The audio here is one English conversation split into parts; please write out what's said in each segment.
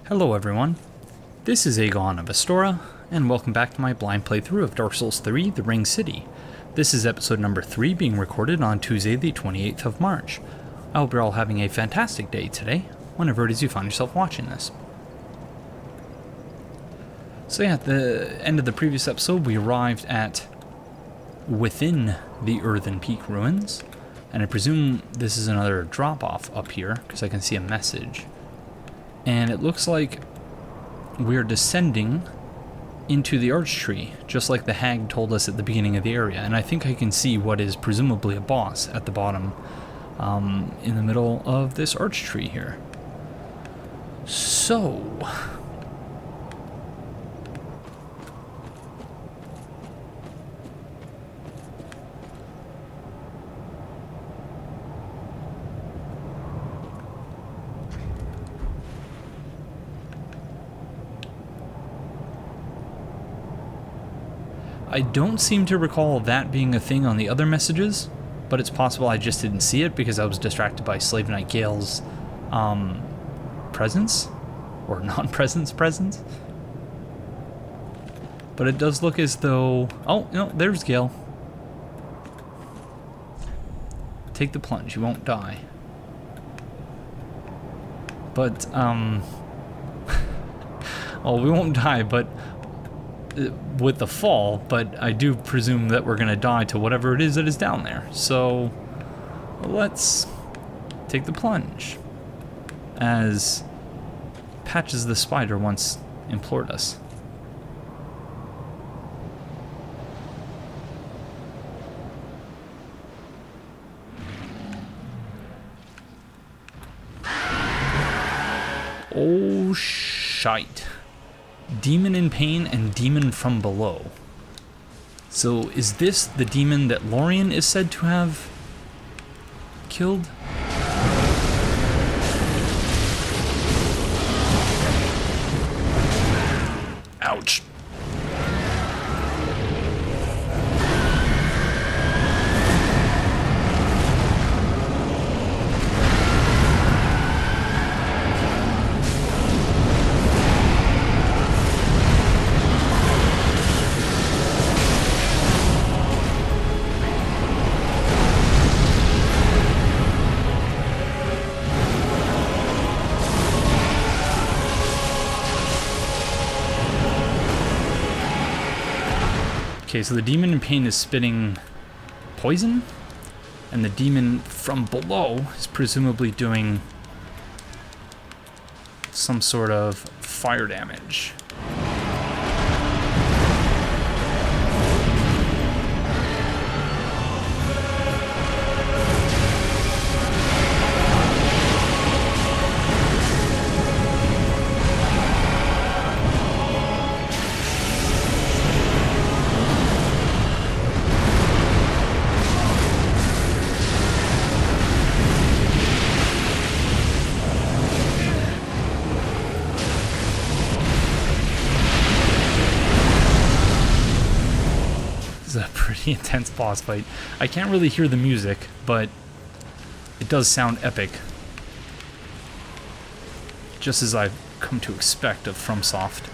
Hello everyone, this is Aegon of Astora, and welcome back to my blind playthrough of Dark Souls 3, The Ring City. This is episode number 3 being recorded on Tuesday the 28th of March. I hope you're all having a fantastic day today, whenever it is you find yourself watching this. So yeah, at the end of the previous episode we arrived at within the Earthen Peak ruins, and I presume this is another drop-off up here, because I can see a message. And it looks like we're descending into the arch tree, just like the hag told us at the beginning of the area. And I think I can see what is presumably a boss at the bottom, in the middle of this arch tree here. So I don't seem to recall that being a thing on the other messages, but it's possible I just didn't see it because I was distracted by Slave Knight Gale's presence, or non-presence presence. But it does look as though... Oh, no, there's Gale. Take the plunge, you won't die. But, well, we won't die, but... with the fall, but I do presume that we're gonna die to whatever it is that is down there. So let's take the plunge, as Patches the Spider once implored us. Oh shite. Demon in pain and demon from below. So is this the demon that Lorien is said to have killed? Ouch. Okay, so the demon in pain is spitting poison, and the demon from below is presumably doing some sort of fire damage. A pretty intense boss fight. I can't really hear the music, but it does sound epic, just as I've come to expect of FromSoft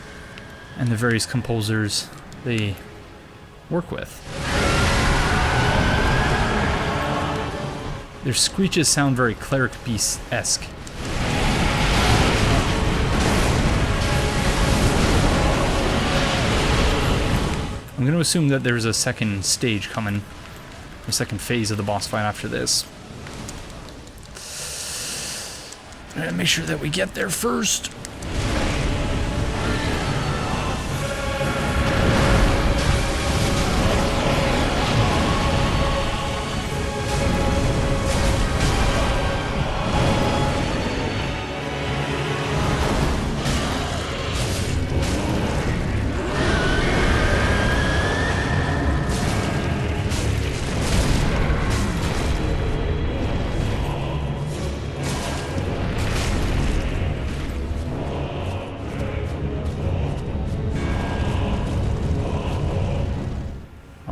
and the various composers they work with. Their screeches sound very Cleric Beast-esque. I'm going to assume that there's a second stage coming, a second phase of the boss fight after this. I'm going to make sure that we get there first.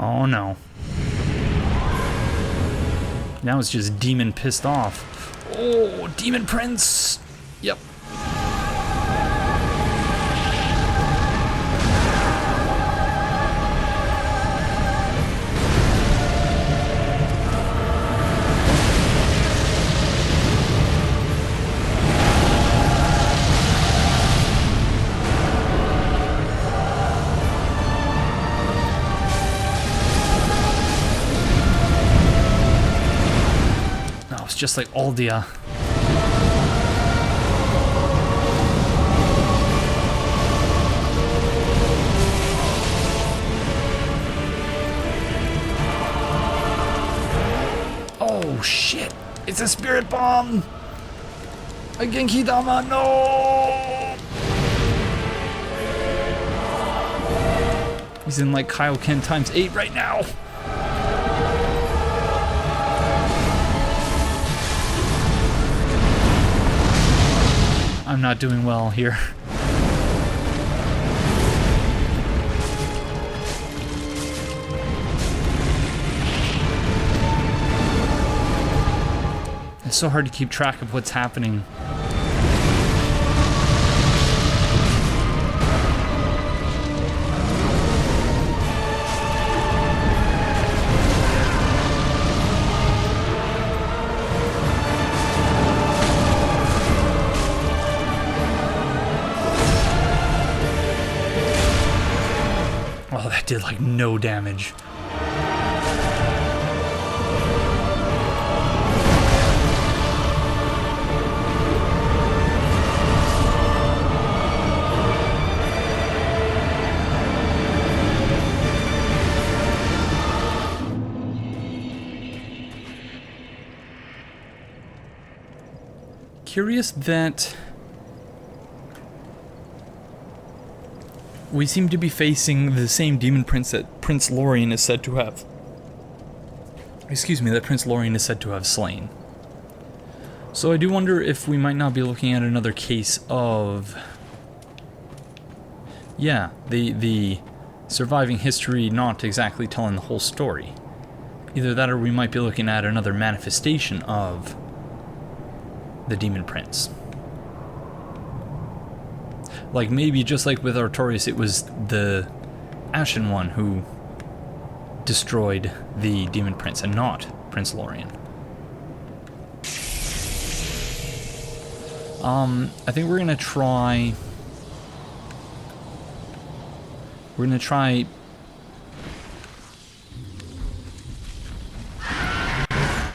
Oh no. Now it's just Demon pissed off. Oh, Demon Prince! Yep. it's just like Aldia. Oh shit! It's a spirit bomb! A Genki Dama, no! He's in like Kaioken times 8 right now. I'm not doing well here. It's so hard to keep track of what's happening. Oh, that did like no damage. Curious that we seem to be facing the same demon prince that Prince Lorien is said to have. Excuse me, that Prince Lorien is said to have slain. So I do wonder if we might not be looking at another case of... yeah, the surviving history not exactly telling the whole story. Either that or we might be looking at another manifestation of the Demon Prince. Like maybe just like with Artorias, it was the Ashen One who destroyed the Demon Prince and not Prince Lorien. I think we're gonna try...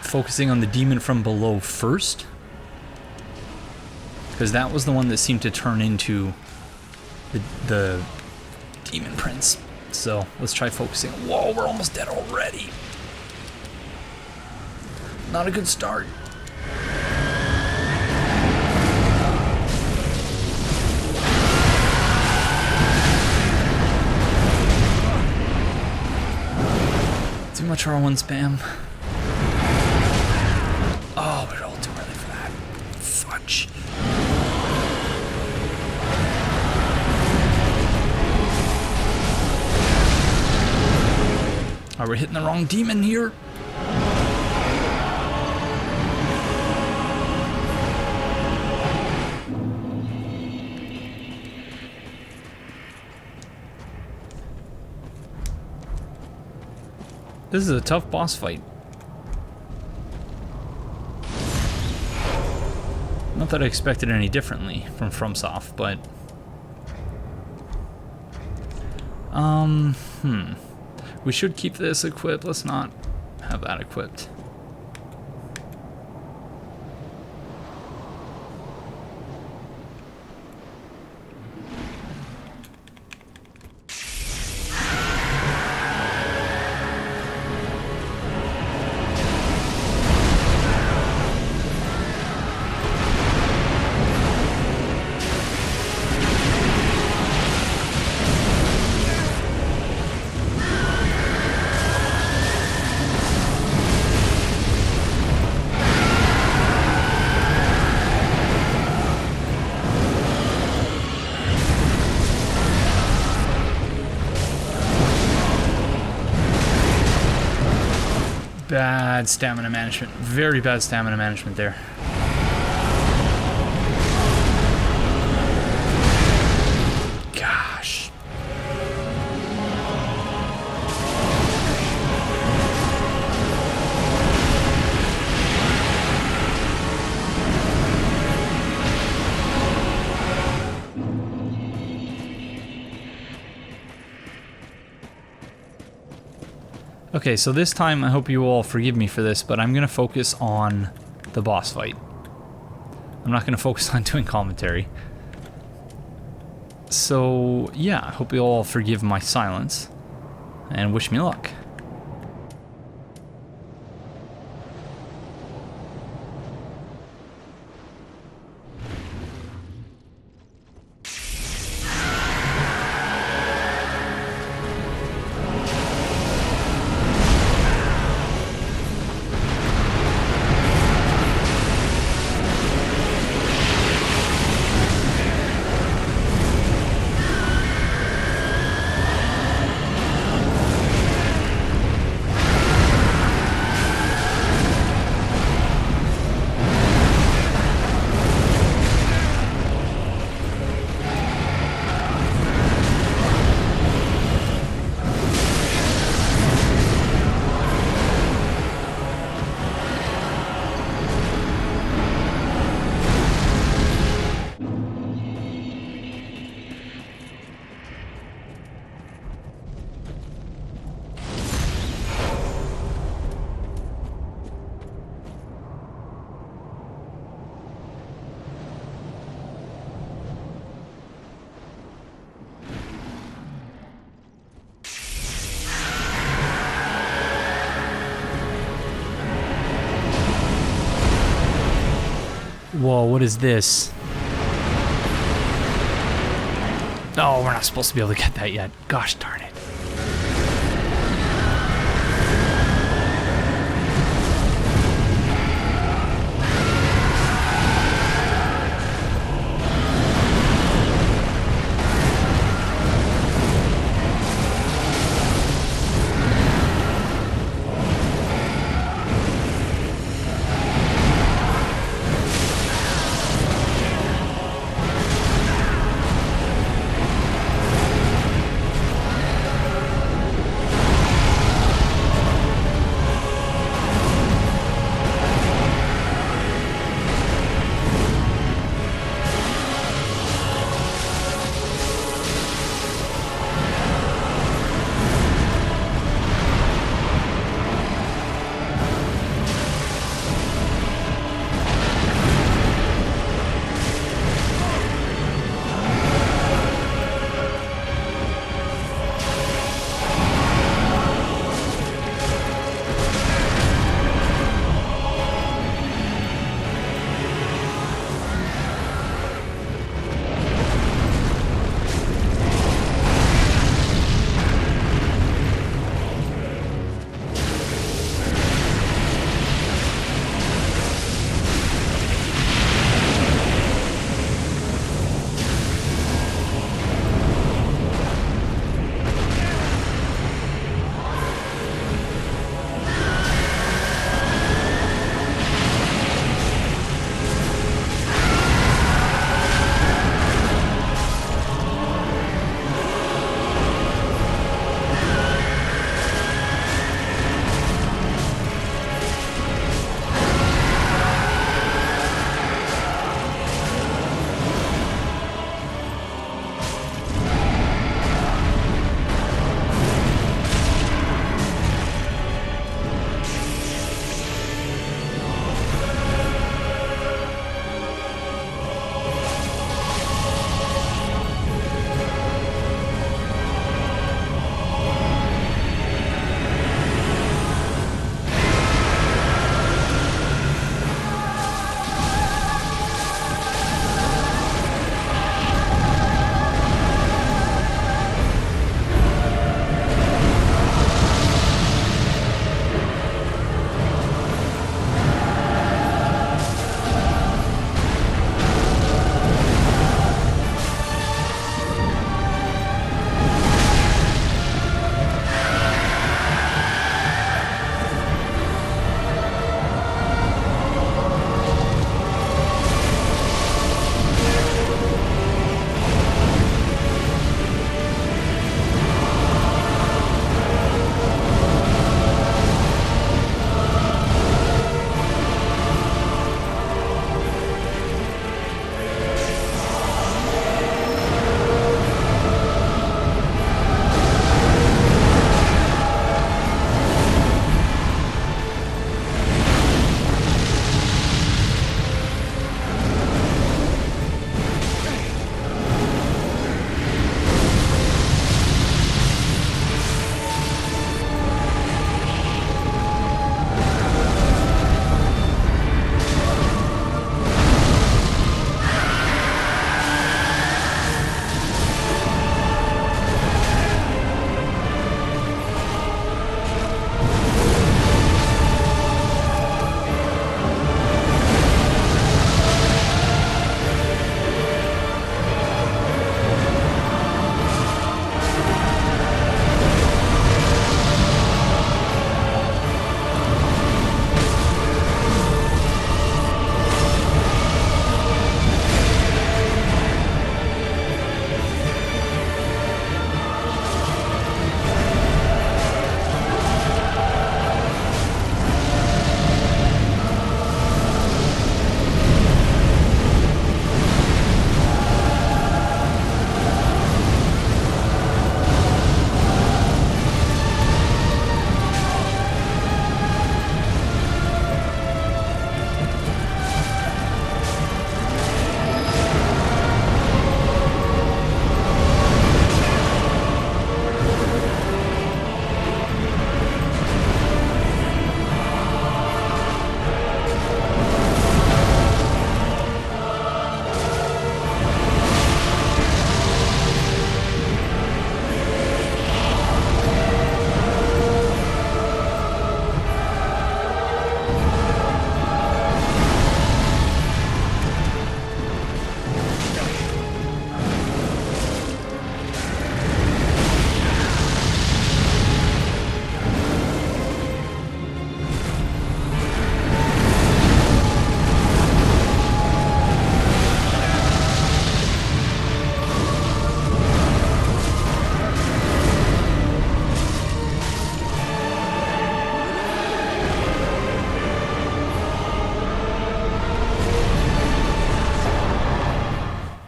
focusing on the demon from below first. Because that was the one that seemed to turn into the Demon Prince. So let's try focusing. Whoa, we're almost dead already. Not a good start. Too much R1 spam. Oh, we're all too early for that. Fudge. Are we hitting the wrong demon here? This is a tough boss fight. Not that I expected any differently from FromSoft, but... we should keep this equipped. Let's not have that equipped. Bad stamina management. Very bad stamina management there. Gosh. Okay, so this time I hope you all forgive me for this, but I'm going to focus on the boss fight. I'm not going to focus on doing commentary. So, yeah, I hope you all forgive my silence, and wish me luck. Whoa, what is this? Oh, we're not supposed to be able to get that yet. Gosh darn it.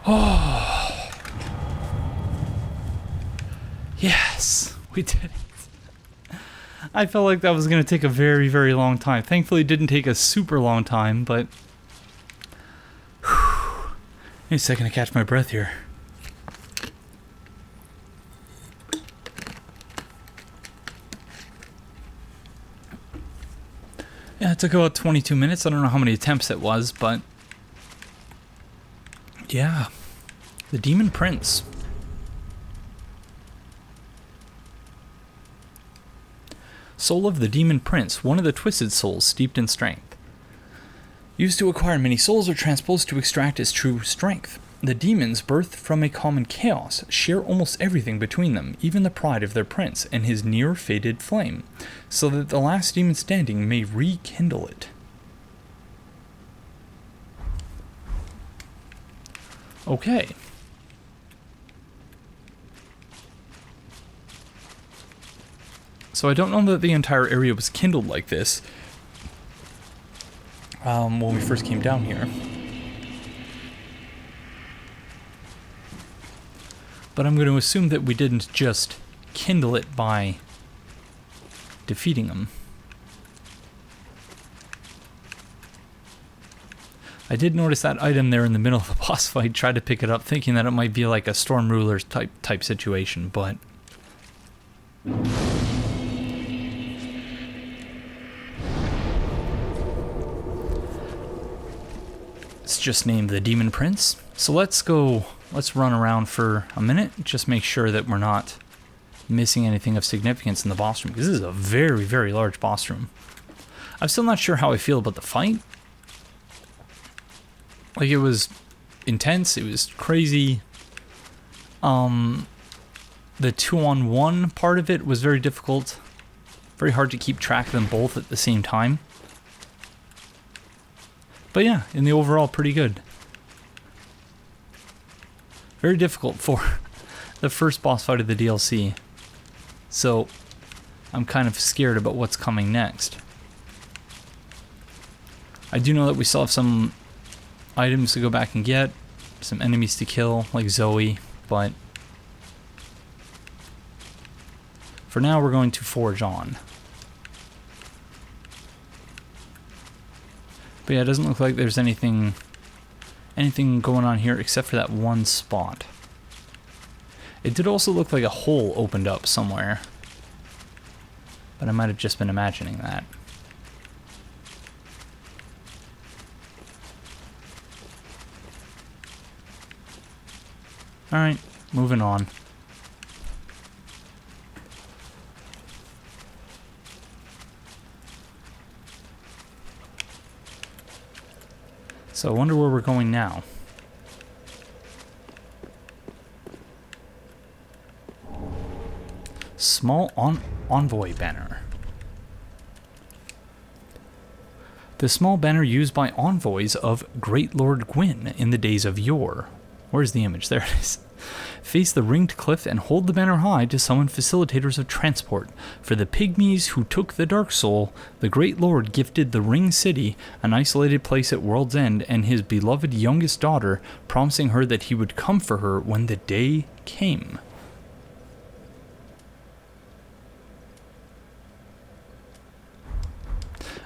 Oh. Yes, we did it. I felt like that was going to take a very, very long time. Thankfully, it didn't take a super long time, but... Whew. Need a second to catch my breath here. Yeah, it took about 22 minutes. I don't know how many attempts it was, but... Yeah. The Demon Prince. Soul of the Demon Prince, one of the twisted souls steeped in strength. Used to acquire many souls or transposed to extract its true strength. The demons, birthed from a common chaos, share almost everything between them, even the pride of their prince and his near-faded flame, so that the last demon standing may rekindle it. Okay. So I don't know that the entire area was kindled like this when we first came down here. But I'm going to assume that we didn't just kindle it by defeating them. I did notice that item there in the middle of the boss fight, tried to pick it up thinking that it might be like a Storm Ruler's type situation, but... It's just named the Demon Prince. So let's run around for a minute, just make sure that we're not missing anything of significance in the boss room, because this is a very, very large boss room. I'm still not sure how I feel about the fight. Like, it was intense, it was crazy. The 2-on-1 part of it was very difficult. Very hard to keep track of them both at the same time. But yeah, in the overall, pretty good. Very difficult for the first boss fight of the DLC. So, I'm kind of scared about what's coming next. I do know that we still have some items to go back and get, some enemies to kill, like Zoe, but for now we're going to forge on. But yeah, it doesn't look like there's anything going on here except for that one spot. It did also look like a hole opened up somewhere, but I might have just been imagining that. Alright, moving on. So I wonder where we're going now. Small envoy banner. The small banner used by envoys of Great Lord Gwyn in the days of yore. Where's the image? There it is. Face the ringed cliff and hold the banner high to summon facilitators of transport. For the pygmies who took the Dark Soul, the Great Lord gifted the Ring City, an isolated place at World's End, and his beloved youngest daughter, promising her that he would come for her when the day came.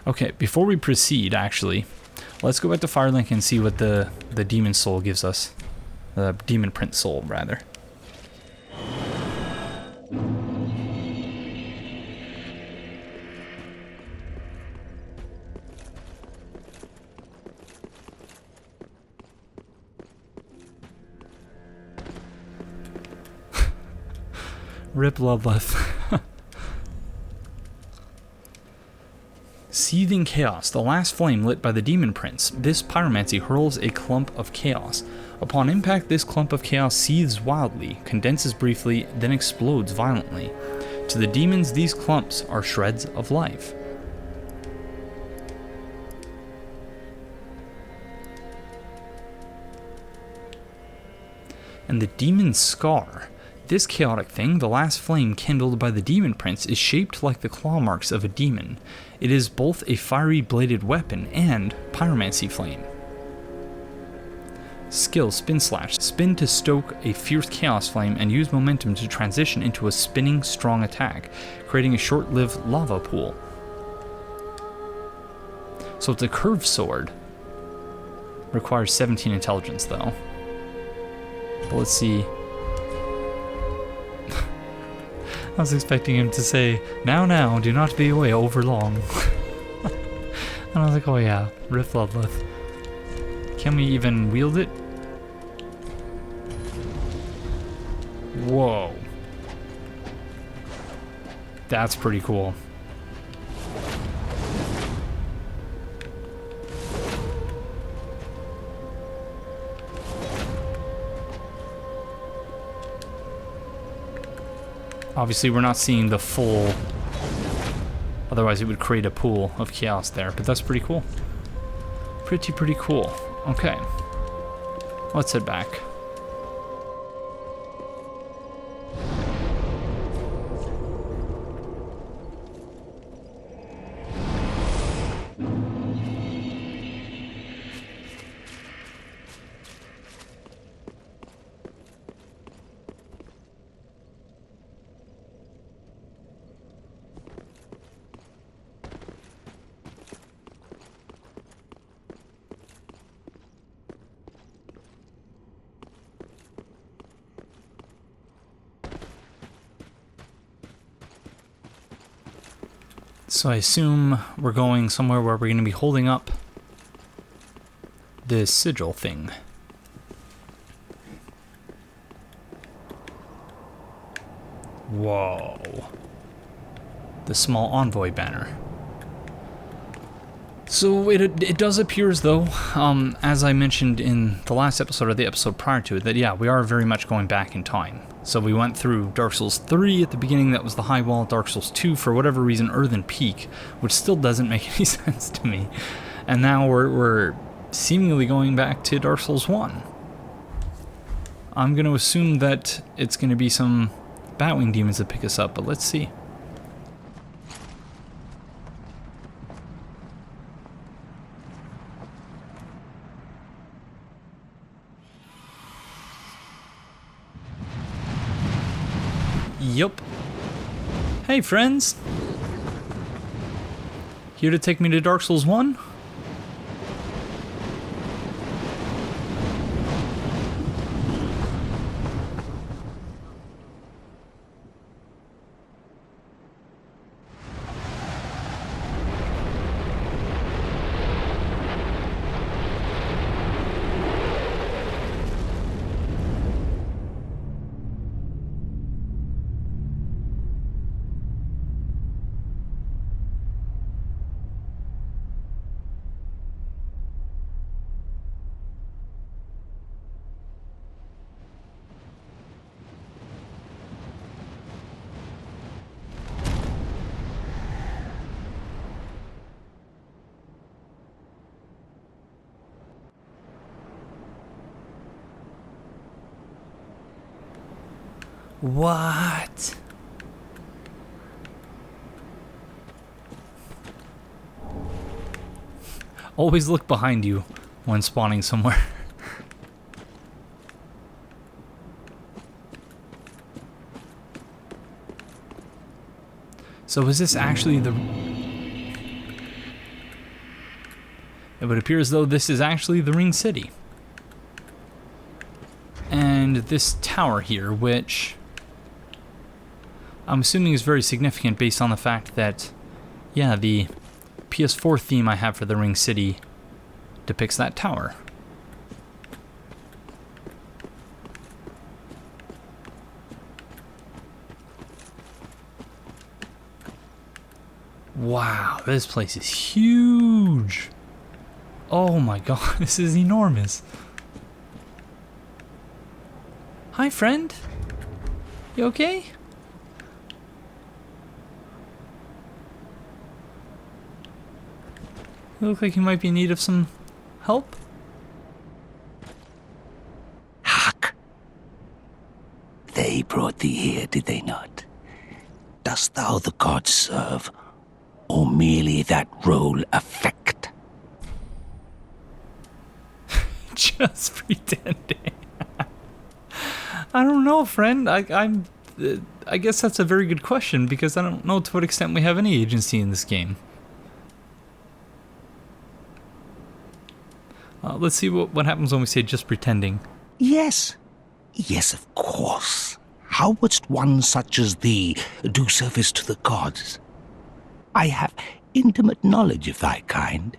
Okay, before we proceed, actually, let's go back to Firelink and see what the Demon Soul gives us. The Demon Prince Soul, rather. Rip Loveleth. Seething chaos, the last flame lit by the Demon Prince. This pyromancy hurls a clump of chaos. Upon impact, this clump of chaos seethes wildly, condenses briefly, then explodes violently. To the demons, these clumps are shreds of life. And the Demon's Scar. This chaotic thing, the last flame kindled by the Demon Prince, is shaped like the claw marks of a demon. It is both a fiery bladed weapon and pyromancy flame. Skill, Spin Slash. Spin to stoke a fierce chaos flame and use momentum to transition into a spinning, strong attack, creating a short-lived lava pool. So it's a curved sword. Requires 17 intelligence, though. But let's see. I was expecting him to say, now, do not be away over long. And I was like, oh yeah, Rift Bloodleth. Can we even wield it? Whoa. That's pretty cool. Obviously, we're not seeing the full... Otherwise, it would create a pool of chaos there, but that's pretty cool. Pretty cool. Okay. Let's head back. So I assume we're going somewhere where we're going to be holding up this sigil thing. Whoa. The small envoy banner. So it does appear as though, as I mentioned in the last episode or the episode prior to it, that yeah, we are very much going back in time. So we went through Dark Souls 3 at the beginning, that was the high wall, Dark Souls 2, for whatever reason, Earthen Peak, which still doesn't make any sense to me. And now we're seemingly going back to Dark Souls 1. I'm going to assume that it's going to be some Batwing demons that pick us up, but let's see. Yup. Hey, friends. Here to take me to Dark Souls 1? What? Always look behind you when spawning somewhere. So is this actually the... It would appear as though this is actually the Ring City. And this tower here, which I'm assuming is very significant based on the fact that, yeah, the PS4 theme I have for the Ring City depicts that tower. Wow, this place is huge. Oh my god, this is enormous. Hi, friend. You okay? You look like you might be in need of some help. Hark! They brought thee here, did they not? Dost thou the gods serve, or merely that role affect? Just pretending. I don't know, friend. I guess that's a very good question, because I don't know to what extent we have any agency in this game. Let's see what happens when we say just pretending. Yes. Yes, of course. How wouldst one such as thee do service to the gods? I have intimate knowledge of thy kind.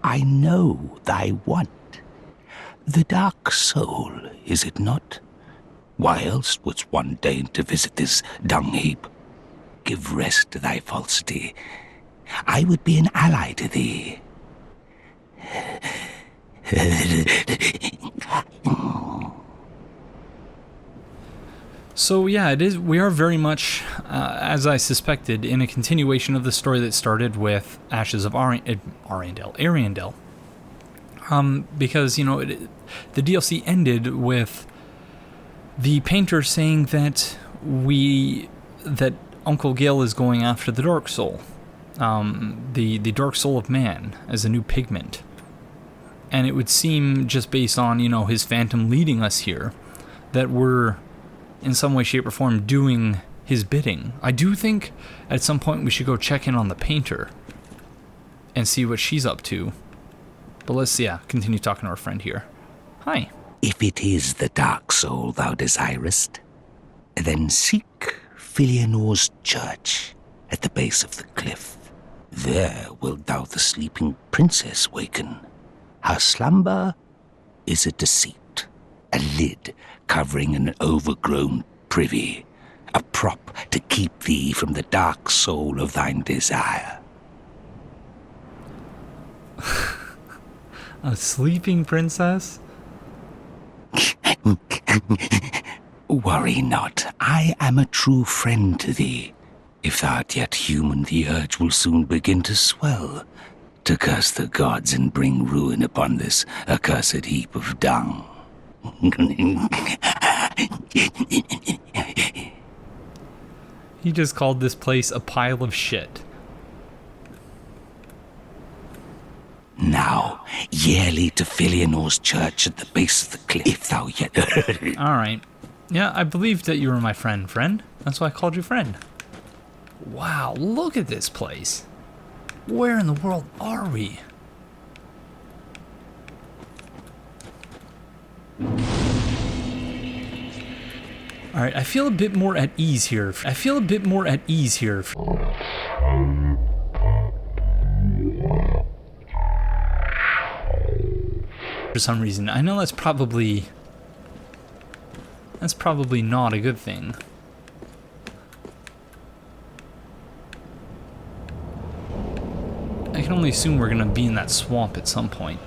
I know thy want. The dark soul, is it not? Why else wouldst one deign to visit this dung heap? Give rest to thy falsity. I would be an ally to thee. So yeah, it is. We are very much, as I suspected, in a continuation of the story that started with Ashes of Ariandel. Because you know, the DLC ended with the painter saying that Uncle Gale is going after the Dark Soul, the Dark Soul of Man as a new pigment, and it would seem, just based on, you know, his phantom leading us here, that we're in some way, shape, or form doing his bidding. I do think at some point we should go check in on the painter and see what she's up to. But let's, continue talking to our friend here. Hi. If it is the dark soul thou desirest, then seek Filianor's church at the base of the cliff. There wilt thou the sleeping princess waken. Her slumber is a deceit, a lid covering an overgrown privy, a prop to keep thee from the dark soul of thine desire. A sleeping princess? Worry not, I am a true friend to thee. If thou art yet human, the urge will soon begin to swell, to curse the gods and bring ruin upon this accursed heap of dung. He just called this place a pile of shit. Now, yearly to Filianor's church at the base of the cliff, if thou yet... Alright. Yeah, I believed that you were my friend. That's why I called you friend. Wow, look at this place. Where in the world are we? Alright, I feel a bit more at ease here. For some reason. I know that's probably not a good thing. I can only assume we're gonna be in that swamp at some point.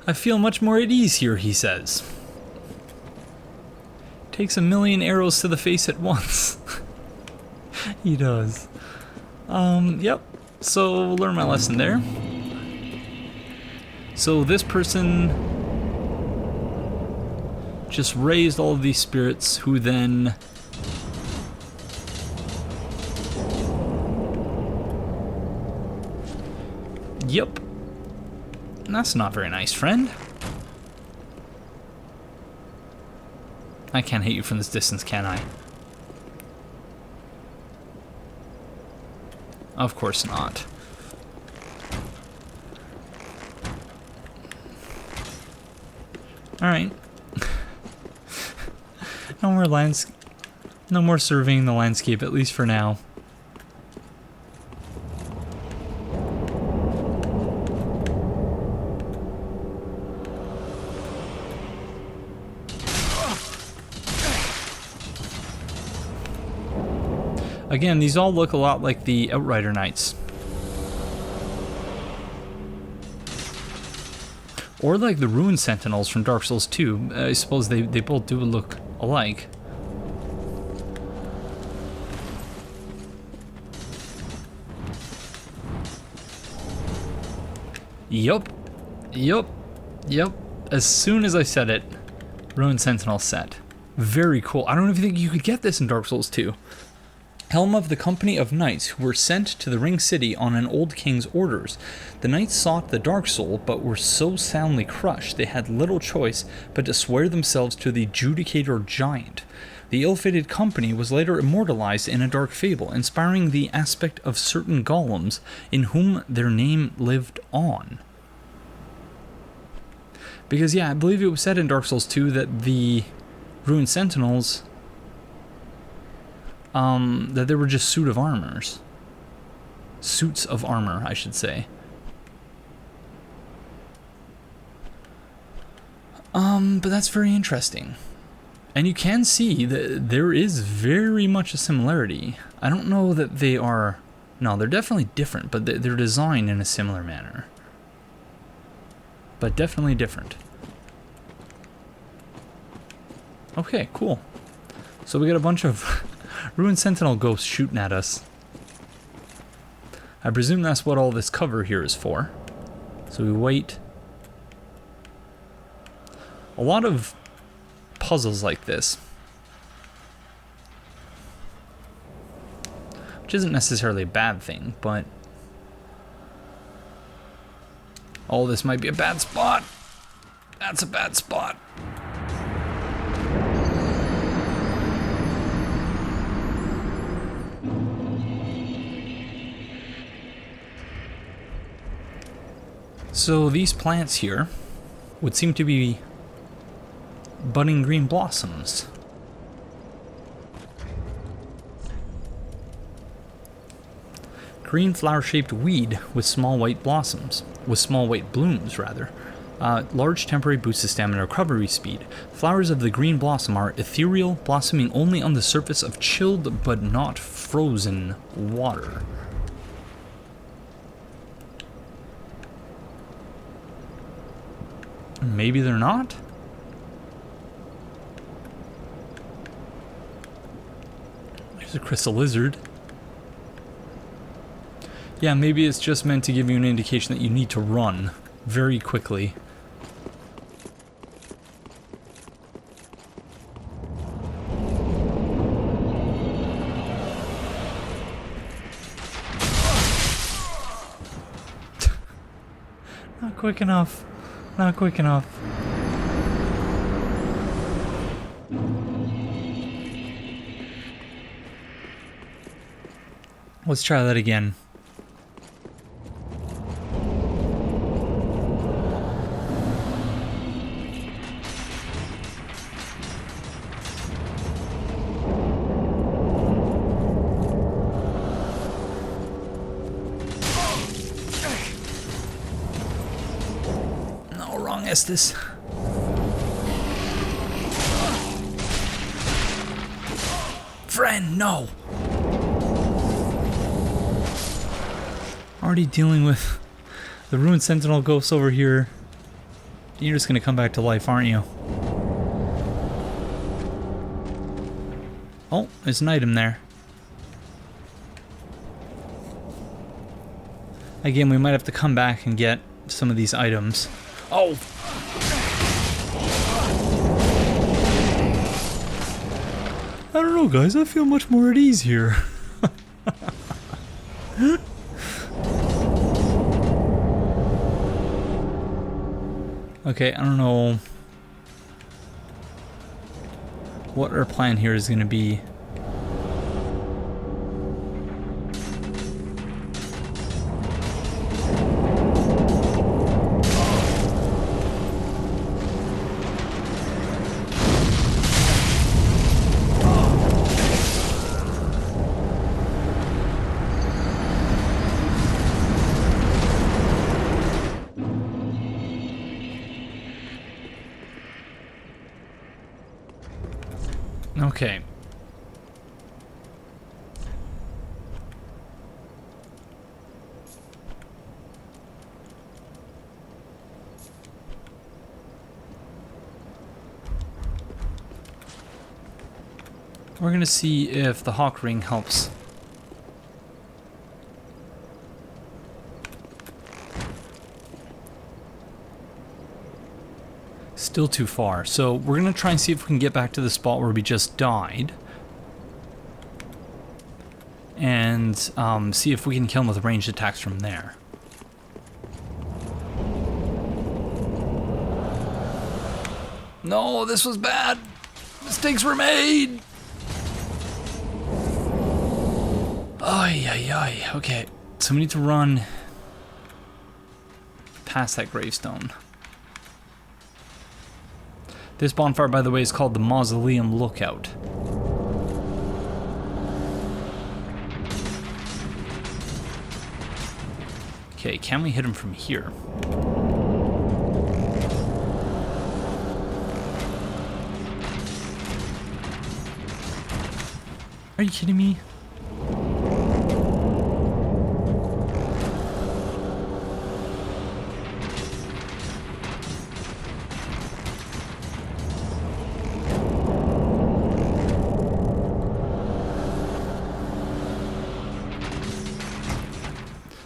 I feel much more at ease here, he says. Takes 1,000,000 arrows to the face at once. He does. Yep. So, learn my lesson there. So this person just raised all of these spirits, who then yep. That's not very nice, friend. I can't hit you from this distance, can I? Of course not. Alright. No more surveying the landscape, at least for now. Again, these all look a lot like the Outrider Knights. Or like the Rune Sentinels from Dark Souls 2. I suppose they both do look alike. Yup. Yup. Yep. As soon as I said it, Ruined Sentinel set. Very cool. I don't even think you could get this in Dark Souls 2. Helm of the company of knights who were sent to the Ring City on an old king's orders. The knights sought the Dark Soul, but were so soundly crushed they had little choice but to swear themselves to the Judicator Giant. The ill-fated company was later immortalized in a dark fable, inspiring the aspect of certain golems in whom their name lived on. Because, yeah, I believe it was said in Dark Souls 2 that the Ruined Sentinels, that they were just suits of armor, I should say. But that's very interesting. And you can see that there is very much a similarity. I don't know that they are... No, they're definitely different, but they're designed in a similar manner. But definitely different. Okay, cool. So we got a bunch of Ruined Sentinel ghosts shooting at us. I presume that's what all this cover here is for. So we wait. A lot of puzzles like this, which isn't necessarily a bad thing, but oh, this might be a bad spot. That's a bad spot. So these plants here would seem to be budding green blossoms. Green flower-shaped weed with small white blossoms, blooms rather. Large temporary boosts of stamina recovery speed. Flowers of the green blossom are ethereal, blossoming only on the surface of chilled but not frozen water. Maybe they're not? There's a crystal lizard. Yeah, maybe it's just meant to give you an indication that you need to run very quickly. Not quick enough. Not quick enough. Let's try that again. No, wrong Estes. Friend, no! Already dealing with the Ruined Sentinel ghosts over here. You're just gonna come back to life, aren't you? Oh, there's an item there. Again, we might have to come back and get some of these items. Oh! I don't know, guys. I feel much more at ease here. Okay, I don't know what our plan here is going to be. Okay. We're gonna see if the Hawk Ring helps. Still too far. So we're going to try and see if we can get back to the spot where we just died. And see if we can kill him with ranged attacks from there. No, this was bad. Mistakes were made. Ay, ay, ay. Okay, so we need to run past that gravestone. This bonfire, by the way, is called the Mausoleum Lookout. Okay, can we hit him from here? Are you kidding me?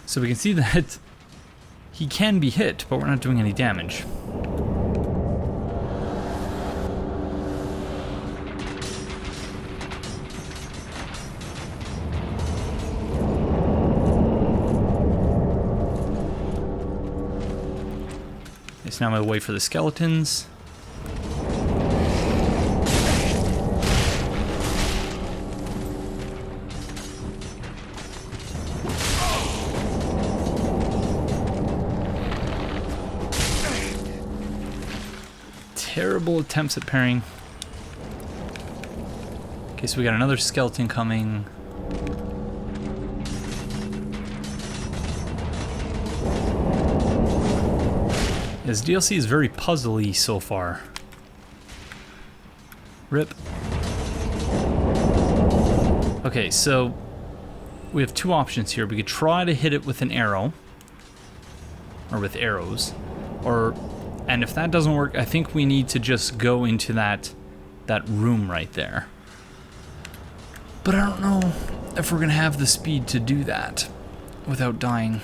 So we can see that he can be hit, but we're not doing any damage. So now I'm gonna wait for the skeletons. Terrible attempts at parrying. Okay, so we got another skeleton coming. This DLC is very puzzly so far. Rip. Okay, so we have two options here. We could try to hit it with an arrow, or with arrows, and if that doesn't work, I think we need to just go into that room right there. But I don't know if we're gonna have the speed to do that without dying.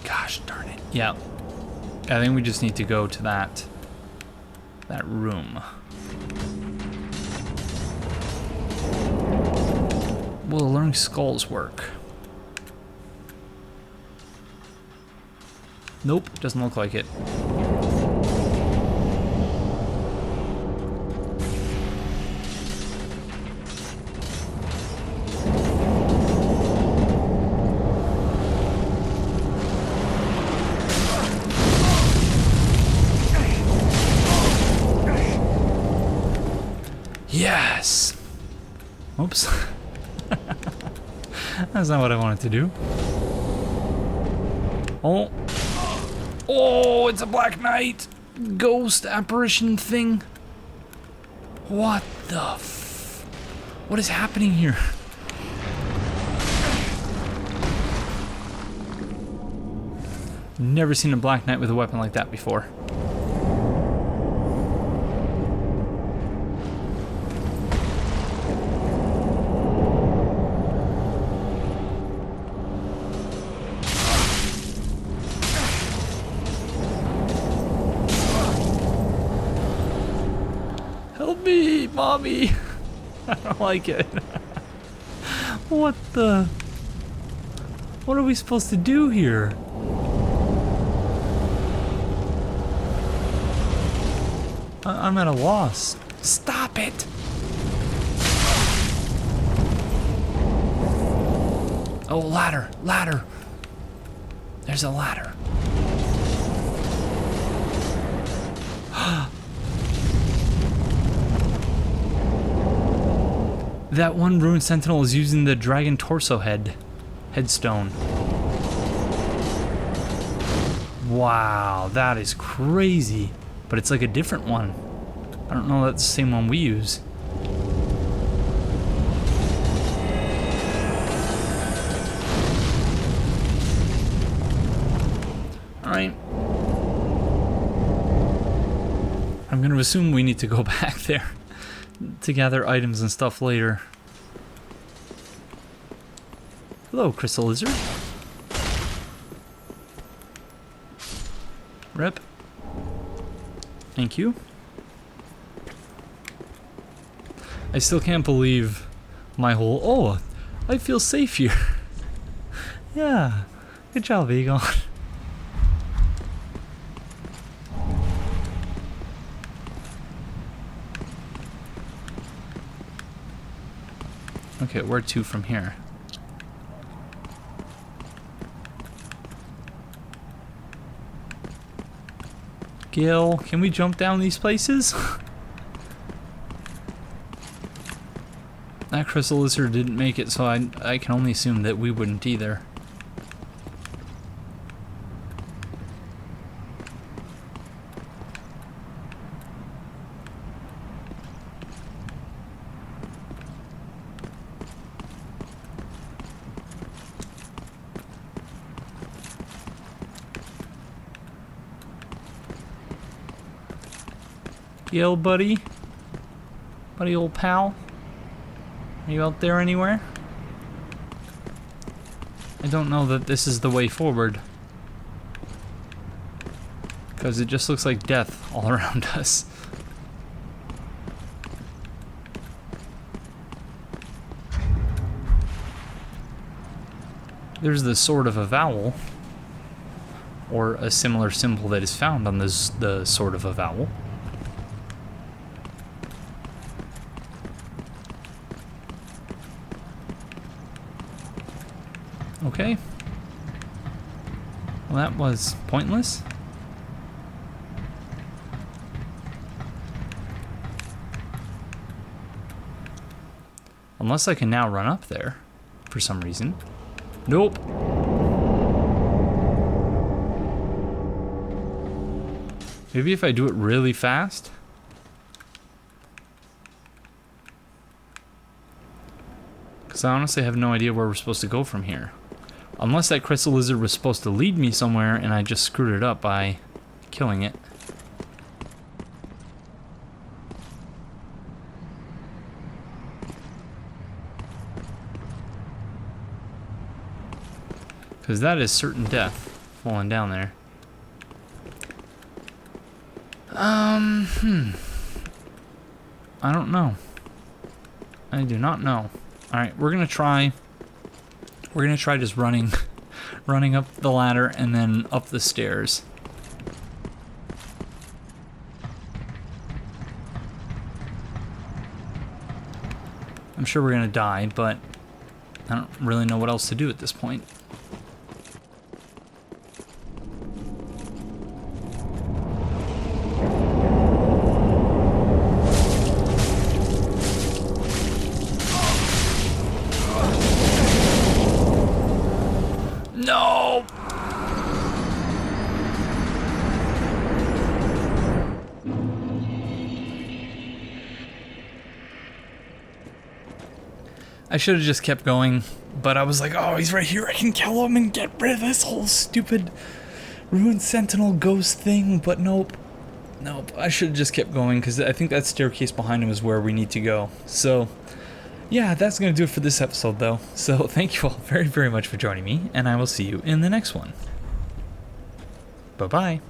Gosh darn it. Yeah. I think we just need to go to that room. Will the learning skulls work? Nope, doesn't look like it. Yes! Oops. That's not what I wanted to do. Oh. Oh, it's a Black Knight ghost apparition thing. What the what is happening here? Never seen a Black Knight with a weapon like that before. Help me, mommy. I don't like it. What are we supposed to do here? I'm at a loss. Stop it! Oh, ladder, ladder. There's a ladder. That one ruined sentinel is using the dragon torso headstone. Wow, that is crazy. But it's like a different one. I don't know if that's the same one we use. Alright. I'm gonna assume we need to go back there to gather items and stuff later. Hello, Crystal Lizard. Rip. Thank you. I still can't believe my whole, oh, I feel safe here. Yeah, good job, Aegon. Okay, where to from here? Gil, can we jump down these places? That crystal lizard didn't make it, so I can only assume that we wouldn't either. Gil, buddy? Buddy, old pal? Are you out there anywhere? I don't know that this is the way forward. Because it just looks like death all around us. There's the sword of a vowel. Or a similar symbol that is found on the sword of a vowel. Okay. Well, that was pointless. Unless I can now run up there for some reason. Nope. Maybe if I do it really fast. Because I honestly have no idea where we're supposed to go from here. Unless that crystal lizard was supposed to lead me somewhere and I just screwed it up by killing it. Because that is certain death falling down there. I don't know. I do not know. Alright, we're gonna try just running up the ladder and then up the stairs. I'm sure we're gonna die, but I don't really know what else to do at this point. No! I should have just kept going, but I was like, oh, he's right here, I can kill him and get rid of this whole stupid ruined sentinel ghost thing, but nope. Nope, I should have just kept going, because I think that staircase behind him is where we need to go. So, yeah, that's going to do it for this episode, though. So, thank you all very, very much for joining me, and I will see you in the next one. Bye-bye.